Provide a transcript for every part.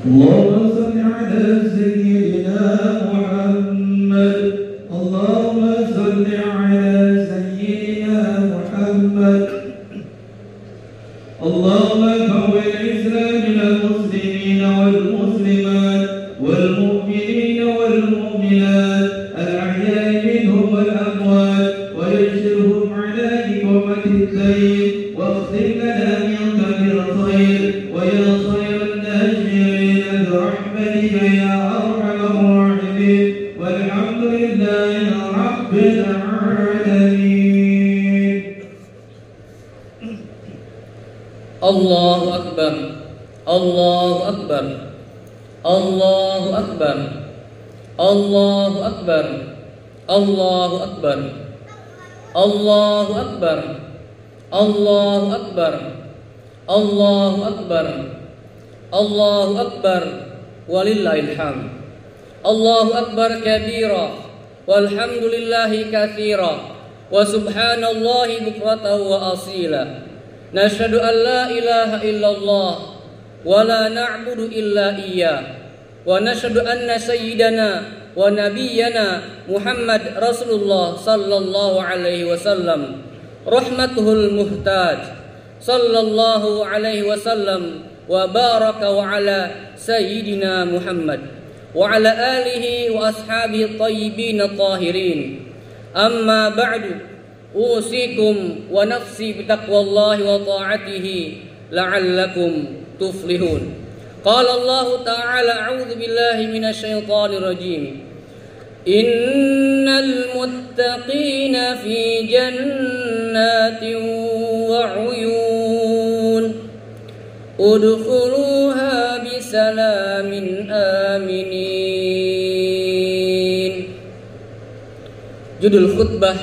اللهم صل على سيدنا محمد. اللهم صل على سيدنا محمد. اللهم كون الإسلام للمسلمين والمسلمات والمؤمنين والمؤمنات الأحياء منهم والأموات ويجرهم على إقامة الدين واختم لنا منك بالخير ويا خير الناجين برحمتك يا أرحم الراحمين والحمد لله رب العالمين. الله أكبر الله أكبر الله أكبر الله أكبر الله أكبر الله أكبر الله أكبر الله أكبر الله أكبر ولله الحمد. الله أكبر كبيرا والحمد لله كثيرا وسبحان الله بكرة وأصيلا. نشهد أن لا إله إلا الله ولا نعبد إلا إياه ونشهد أن سيدنا ونبينا محمد رسول الله صلى الله عليه وسلم رحمته المهتاج صلى الله عليه وسلم وبارك وعلى سيدنا محمد وعلى آله وأصحابه الطيبين الطاهرين. أما بعد أوصيكم ونفسي بتقوى الله وطاعته لعلكم تفلحون. قال الله تعالى أعوذ بالله من الشيطان الرجيم إن المتقين في جنات وعيون ادخلوها بسلام آمنين. Judul khutbah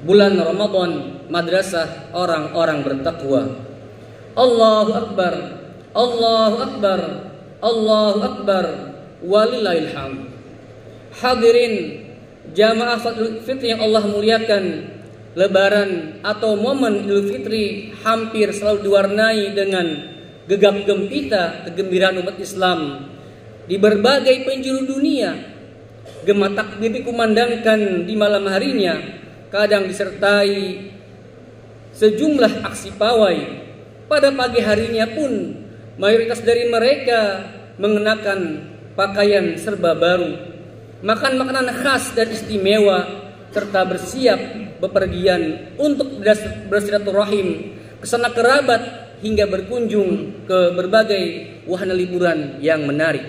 bulan Ramadan madrasah orang-orang bertakwa. Allahu Akbar Allahu Akbar Allahu Akbar walillahil hamd. Hadirin jamaah salat Idul Fitri yang Allah muliakan, Lebaran atau momen Idul Fitri hampir selalu diwarnai dengan gegap gempita kegembiraan umat Islam di berbagai penjuru dunia. Gema takbir dikumandangkan di malam harinya, kadang disertai sejumlah aksi pawai. Pada pagi harinya pun mayoritas dari mereka mengenakan pakaian serba baru, makan makanan khas dan istimewa, serta bersiap bepergian untuk bersilaturahim ke sana kerabat hingga berkunjung ke berbagai wahana liburan yang menarik.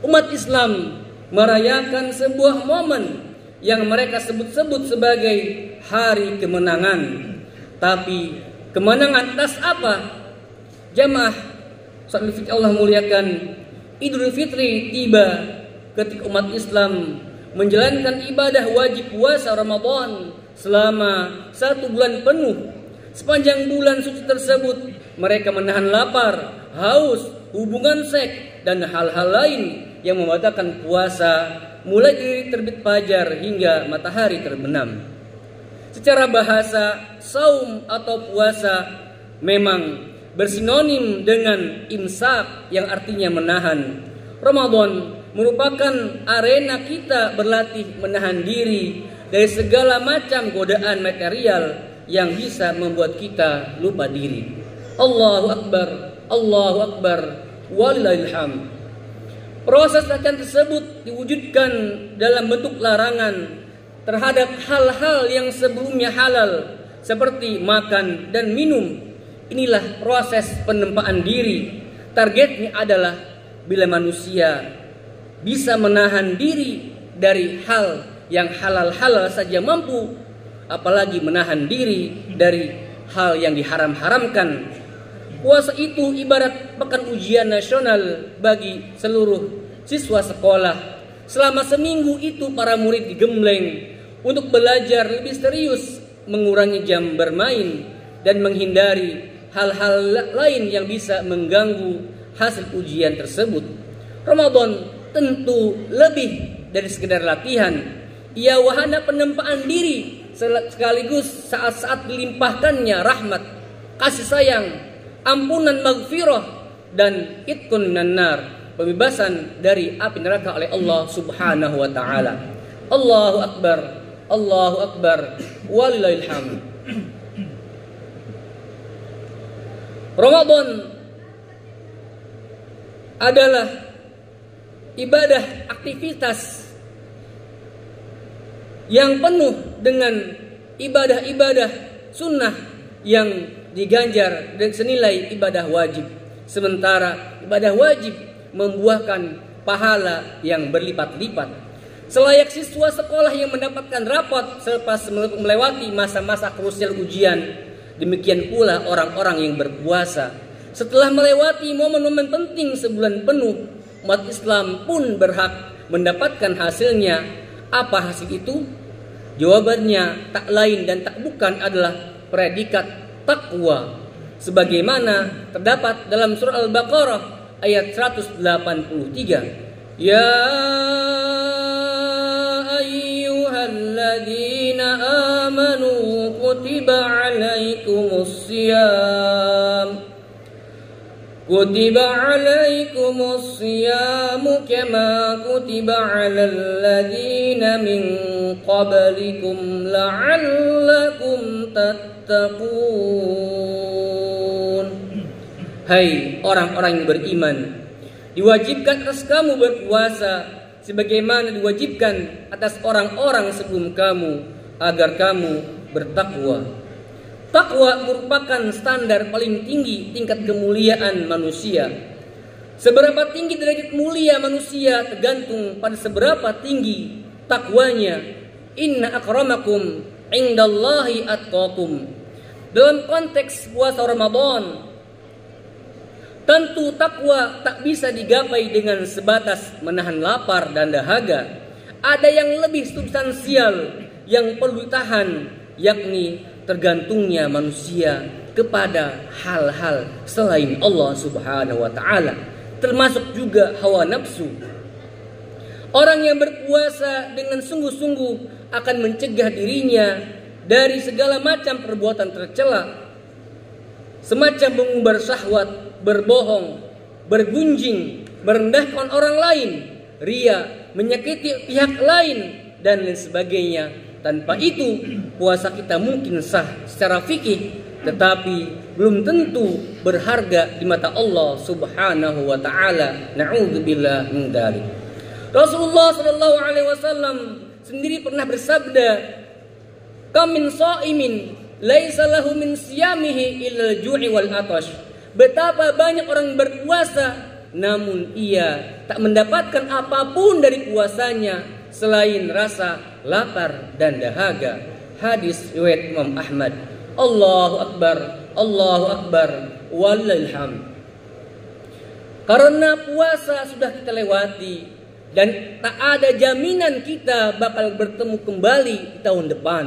Umat Islam merayakan sebuah momen yang mereka sebut-sebut sebagai hari kemenangan. Tapi kemenangan atas apa? Jamaah salat Idul Fitri Allah muliakan, Idul Fitri tiba ketika umat Islam menjalankan ibadah wajib puasa Ramadan selama 1 bulan penuh. Sepanjang bulan suci tersebut mereka menahan lapar, haus, hubungan seks dan hal-hal lain yang membatalkan puasa mulai dari terbit fajar hingga matahari terbenam. Secara bahasa, saum atau puasa memang bersinonim dengan imsak yang artinya menahan. Ramadan merupakan arena kita berlatih menahan diri dari segala macam godaan material yang bisa membuat kita lupa diri. Allahu Akbar, Allahu Akbar, walillahil hamd. Proses latihan tersebut diwujudkan dalam bentuk larangan terhadap hal-hal yang sebelumnya halal seperti makan dan minum. Inilah proses penempaan diri. Targetnya adalah bila manusia bisa menahan diri dari hal yang halal-halal saja mampu, apalagi menahan diri dari hal yang diharam-haramkan. Puasa itu ibarat pekan ujian nasional bagi seluruh siswa sekolah. Selama seminggu itu para murid digembleng untuk belajar lebih serius, mengurangi jam bermain, dan menghindari hal-hal lain yang bisa mengganggu hasil ujian tersebut. Ramadan tentu lebih dari sekedar latihan. Ia wahana penempaan diri sekaligus saat-saat dilimpahkannya rahmat, kasih sayang, ampunan, maghfirah dan itqun minan nar, pembebasan dari api neraka oleh Allah Subhanahu wa taala. Allahu akbar, Allahu akbar, walillahil hamd. Ramadan adalah ibadah, aktivitas yang penuh dengan ibadah-ibadah sunnah yang diganjar dan senilai ibadah wajib. Sementara ibadah wajib membuahkan pahala yang berlipat-lipat. Selayak siswa sekolah yang mendapatkan rapot selepas melewati masa-masa krusial ujian, demikian pula orang-orang yang berpuasa. Setelah melewati momen-momen penting sebulan penuh, umat Islam pun berhak mendapatkan hasilnya. Apa hasil itu? Jawabannya tak lain dan tak bukan adalah predikat takwa, sebagaimana terdapat dalam surah Al-Baqarah ayat 183. Ya ayyuhalladzina amanu kutiba alaikumus siyamu kama kutiba alal ladzina min qablikum la'allakum tattaqun. Hai orang-orang yang beriman, diwajibkan atas kamu berpuasa sebagaimana diwajibkan atas orang-orang sebelum kamu agar kamu bertakwa. Takwa merupakan standar paling tinggi tingkat kemuliaan manusia. Seberapa tinggi derajat mulia manusia tergantung pada seberapa tinggi takwanya. Inna akramakum indallahi atqakum. Dalam konteks puasa Ramadan, tentu takwa tak bisa digapai dengan sebatas menahan lapar dan dahaga. Ada yang lebih substansial yang perlu ditahan, yakni tergantungnya manusia kepada hal-hal selain Allah Subhanahu wa taala, termasuk juga hawa nafsu. Orang yang berpuasa dengan sungguh-sungguh akan mencegah dirinya dari segala macam perbuatan tercela, semacam mengumbar syahwat, berbohong, bergunjing, merendahkan orang lain, ria, menyakiti pihak lain, dan lain sebagainya. Tanpa itu, puasa kita mungkin sah secara fikih, tetapi belum tentu berharga di mata Allah Subhanahu wa taala. Na'udzubillah min dzalik. Rasulullah sallallahu alaihi wasallam sendiri pernah bersabda, "Kam min shaimin laisa lahu min siyamihi illal ju'i wal atash." Betapa banyak orang berpuasa namun ia tak mendapatkan apapun dari puasanya selain rasa lapar dan dahaga. Hadis riwayat Imam Ahmad. Allahu akbar, Allahu akbar, walillahil hamd. Karena puasa sudah kita lewati dan tak ada jaminan kita bakal bertemu kembali di tahun depan.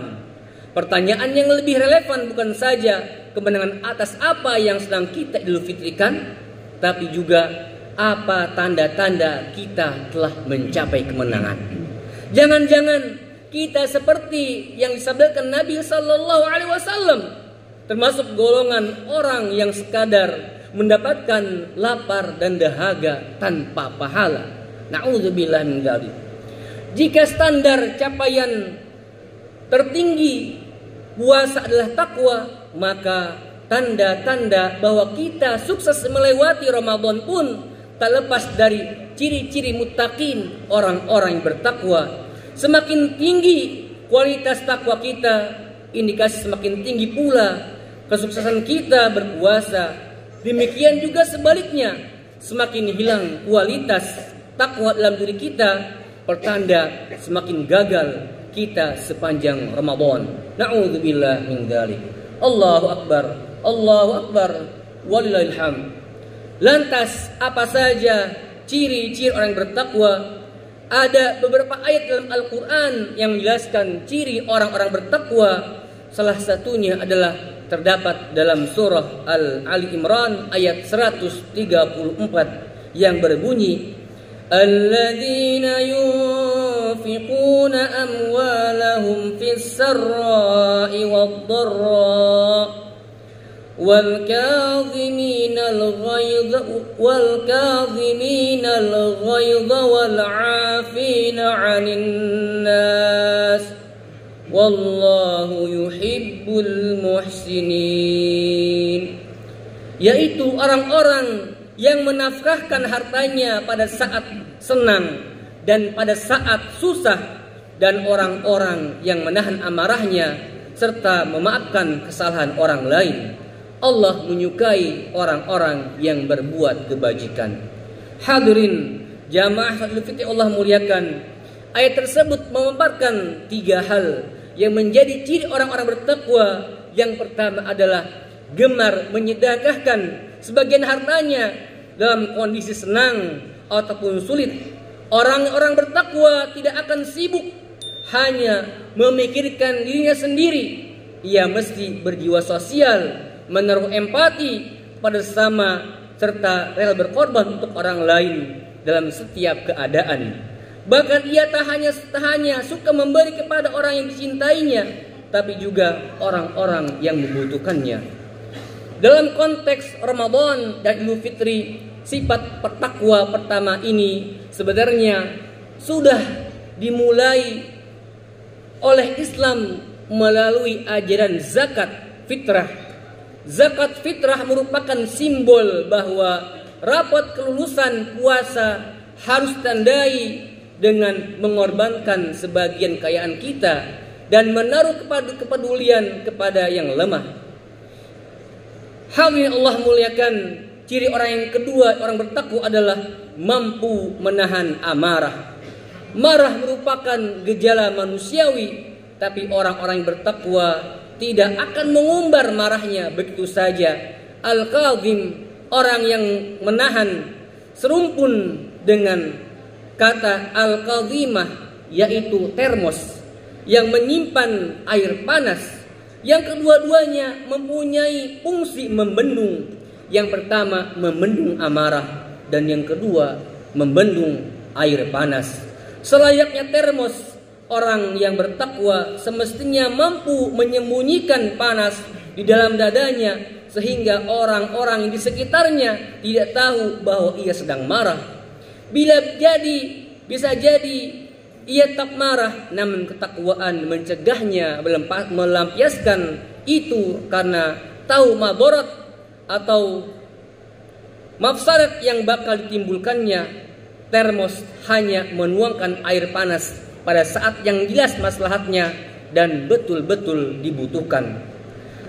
Pertanyaan yang lebih relevan bukan saja kemenangan atas apa yang sedang kita idul fitrikan, tapi juga apa tanda-tanda kita telah mencapai kemenangan. Jangan-jangan kita seperti yang disabdakan Nabi Sallallahu Alaihi Wasallam, termasuk golongan orang yang sekadar mendapatkan lapar dan dahaga tanpa pahala. Na'udzubillah min dzalik. Jika standar capaian tertinggi puasa adalah takwa, maka tanda-tanda bahwa kita sukses melewati Ramadan pun tak lepas dari ciri-ciri muttaqin, orang-orang yang bertakwa. Semakin tinggi kualitas takwa kita, indikasi semakin tinggi pula kesuksesan kita berpuasa. Demikian juga sebaliknya, semakin hilang kualitas takwa dalam diri kita, pertanda semakin gagal kita sepanjang Ramadan. Na'udzubillah min dzalik. Allahu akbar, Allahu akbar, walillahil hamd. Lantas apa saja ciri-ciri orang bertakwa? Ada beberapa ayat dalam Al-Quran yang menjelaskan ciri orang-orang bertakwa. Salah satunya adalah terdapat dalam surah Al-Ali Imran ayat 134 yang berbunyi, Alladzina yunfiquna amwalahum fis sarra'i wad dharra والكاظمين الغيظ والعافين عن الناس والله يحب المحسنين. Yaitu orang-orang yang menafkahkan hartanya pada saat senang dan pada saat susah, dan orang-orang yang menahan amarahnya serta memaafkan kesalahan orang lain. Allah menyukai orang-orang yang berbuat kebajikan. Hadirin jamaah Salatul Fitri Allah muliakan, ayat tersebut memaparkan 3 hal yang menjadi ciri orang-orang bertakwa. Yang pertama adalah gemar menyedekahkan sebagian hartanya dalam kondisi senang ataupun sulit. Orang-orang bertakwa tidak akan sibuk hanya memikirkan dirinya sendiri. Ia mesti berjiwa sosial, menaruh empati pada sesama, serta rela berkorban untuk orang lain dalam setiap keadaan. Bahkan ia tak hanya suka memberi kepada orang yang dicintainya, tapi juga orang-orang yang membutuhkannya. Dalam konteks Ramadan dan Idul Fitri, sifat bertakwa pertama ini sebenarnya sudah dimulai oleh Islam melalui ajaran zakat fitrah. Zakat fitrah merupakan simbol bahwa rapat kelulusan puasa harus tandai dengan mengorbankan sebagian kekayaan kita dan menaruh kepedulian kepada yang lemah. Hadirin Allah muliakan, ciri orang yang kedua, orang bertakwa adalah mampu menahan amarah. Marah merupakan gejala manusiawi, tapi orang-orang yang bertakwa tidak akan mengumbar marahnya begitu saja. Al-Kadhim, orang yang menahan, serumpun dengan kata al-kadhimah, yaitu termos yang menyimpan air panas. Yang kedua-duanya mempunyai fungsi membendung. Yang pertama membendung amarah, dan yang kedua membendung air panas. Selayaknya termos, orang yang bertakwa semestinya mampu menyembunyikan panas di dalam dadanya sehingga orang-orang di sekitarnya tidak tahu bahwa ia sedang marah. Bisa jadi ia tak marah, namun ketakwaan mencegahnya melampiaskan itu karena tahu madarat atau mafsadat yang bakal ditimbulkannya. Termos hanya menuangkan air panas pada saat yang jelas maslahatnya dan betul-betul dibutuhkan.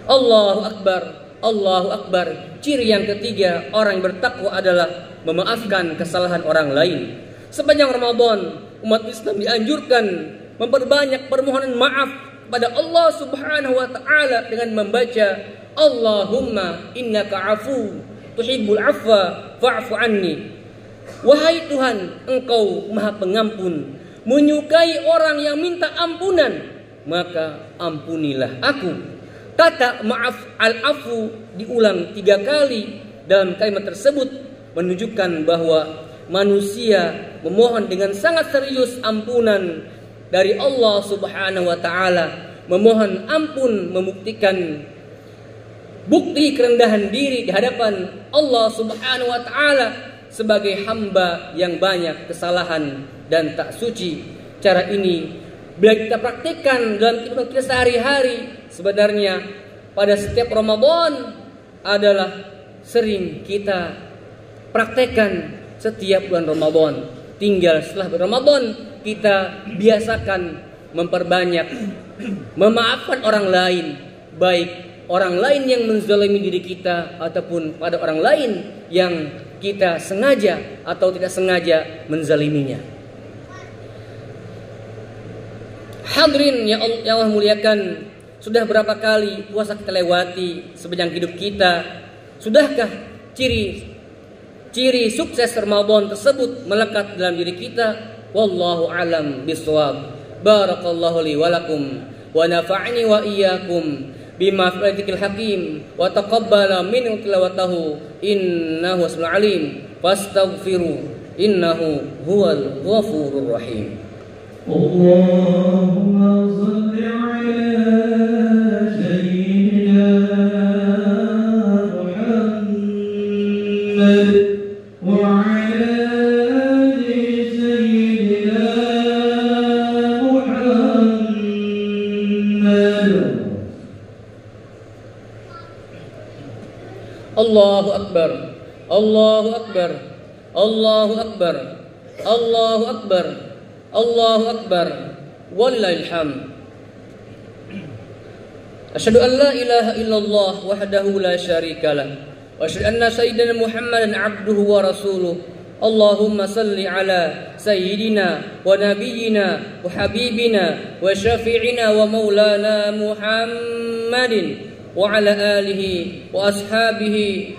Allahu Akbar, Allahu Akbar. Ciri yang ketiga orang yang bertakwa adalah memaafkan kesalahan orang lain. Sepanjang Ramadan, umat Islam dianjurkan memperbanyak permohonan maaf kepada Allah Subhanahu wa taala dengan membaca Allahumma innaka afu tuhibbul afwa fa'fu anni. Wahai Tuhan, Engkau Maha Pengampun, menyukai orang yang minta ampunan, maka ampunilah aku. Kata maaf al-afu diulang 3 kali dalam kalimat tersebut menunjukkan bahwa manusia memohon dengan sangat serius ampunan dari Allah Subhanahu wa taala. Memohon ampun membuktikan bukti kerendahan diri di hadapan Allah Subhanahu wa taala sebagai hamba yang banyak kesalahan dan tak suci. Cara ini bila kita praktikkan dalam kehidupan kita sehari-hari, sebenarnya pada setiap Ramadan adalah sering kita praktekkan setiap bulan Ramadan. Tinggal setelah Ramadan kita biasakan memperbanyak memaafkan orang lain, baik orang lain yang menzalimi diri kita ataupun pada orang lain yang kita sengaja atau tidak sengaja menzaliminya. Hadirin yang Allah muliakan, sudah berapa kali puasa kita lewati sepanjang hidup kita? Sudahkah ciri sukses Ramadan tersebut melekat dalam diri kita? Wallahu alam bisawab. Barakallahu li wa lakum wa nafa'ani wa iyyakum bima fi dzikril hakim wa taqabbala minhu tilawatahu innahu wasmi'ul alim fastaghfiru innahu huwal ghafurur rahim. Allahumma shalli ala sayyidina Allahu Akbar, Allahu Akbar, Allahu Akbar, Allahu Akbar, Allahu Akbar, walillahil hamd. Asyhadu an la ilaha illallah wahdahu la syarika lah, wa asyhadu anna sayyidina Muhammadan abduhu wa rasuluh. Allahumma salli ala sayyidina wa nabiyyina wa habibina wa syafi'ina wa maulana Muhammadin wa ala alihi wa ashabihi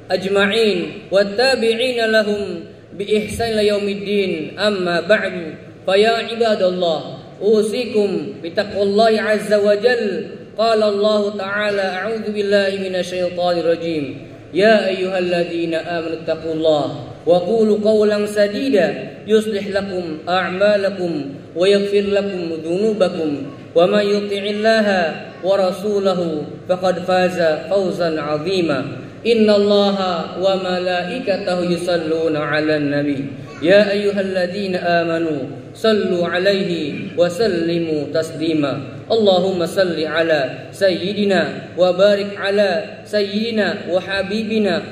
ajma'in wa tabi'ina lahum bi ihsan ila yaumiddin. Amma ba'du, fa ya ibadallah, usikum bi taqwallahi azza wa jalla. Qala Allah ta'ala, a'udzu billahi minasy syaithanir rajim. Ya ayyuhalladzina amanu taqullaha wa qulu qawlan sadida yuslih lakum a'malakum wa yaghfir lakum dhunubakum wa may yuti'illaha wa rasulahu faqad faza fawzan 'azima. Innallaha wa malaikatahu yusalluna 'alan nabi ya ayyuhalladzina amanu sallu 'alaihi wa sallimu taslima. Allahumma salli ala sayyidina wa barik ala sayyidina wa habibina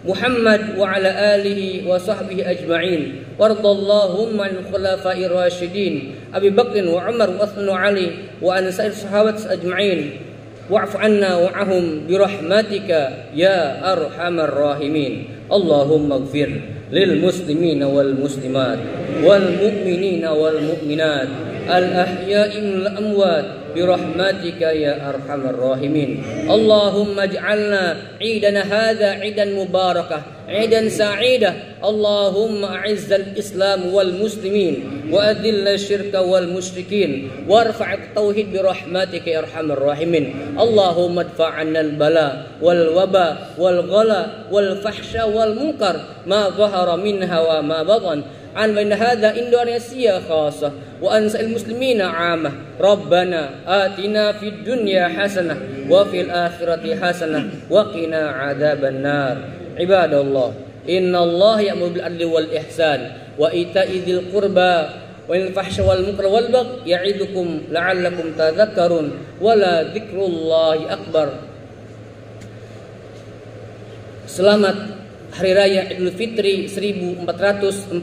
Muhammad wa ala alihi wa sahbihi ajma'in. Wardallahumma an khulafa'ir rasyidin Abi Bakr wa Umar wa Uthman wa Ali wa an sa'ir sahabat ajma'in. Wa'fu anna wa'ahum birahmatika ya arhamar rahimin. Allahumma ighfir lil muslimina wal muslimat wal mu'minina wal mu'minat al ahya'i wal amwat birahmatika ya arhamar rahimin. Allahumma ij'alna 'idana hadha 'idan mubarakah 'idan sa'idah. Allahumma a'izzal islam wal muslimin wa adhilla syirka wal musyrikin warfa' tauhid birahmatika ya arhamar rahimin. Allahumma adfa' 'anna al bala wal waba wal ghala wal fahsya wal munkar ma dhahara minha wa ma batan an min hadha Indonesia khasah wa an sa'il muslimina 'amah. Rabbana atina fid dunya hasanah wa fil akhirati hasanah wa qina adzaban nar. Ibadallah, innallaha ya'muru bil adli wal ihsan wa ita'i dzil qurba wal fahsya wal munkar wal baghi ya'idukum la'allakum tadhakkarun wa la dzikrullahi akbar. Selamat Hari Raya Idul Fitri 1444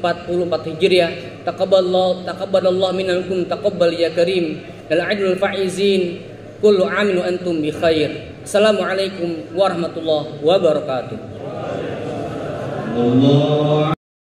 Hijriah. Taqabbalallahu minkum taqabbal ya karim. Al-'idul faizin. Kullu 'amin wa antum bi khair. Assalamualaikum warahmatullahi wabarakatuh.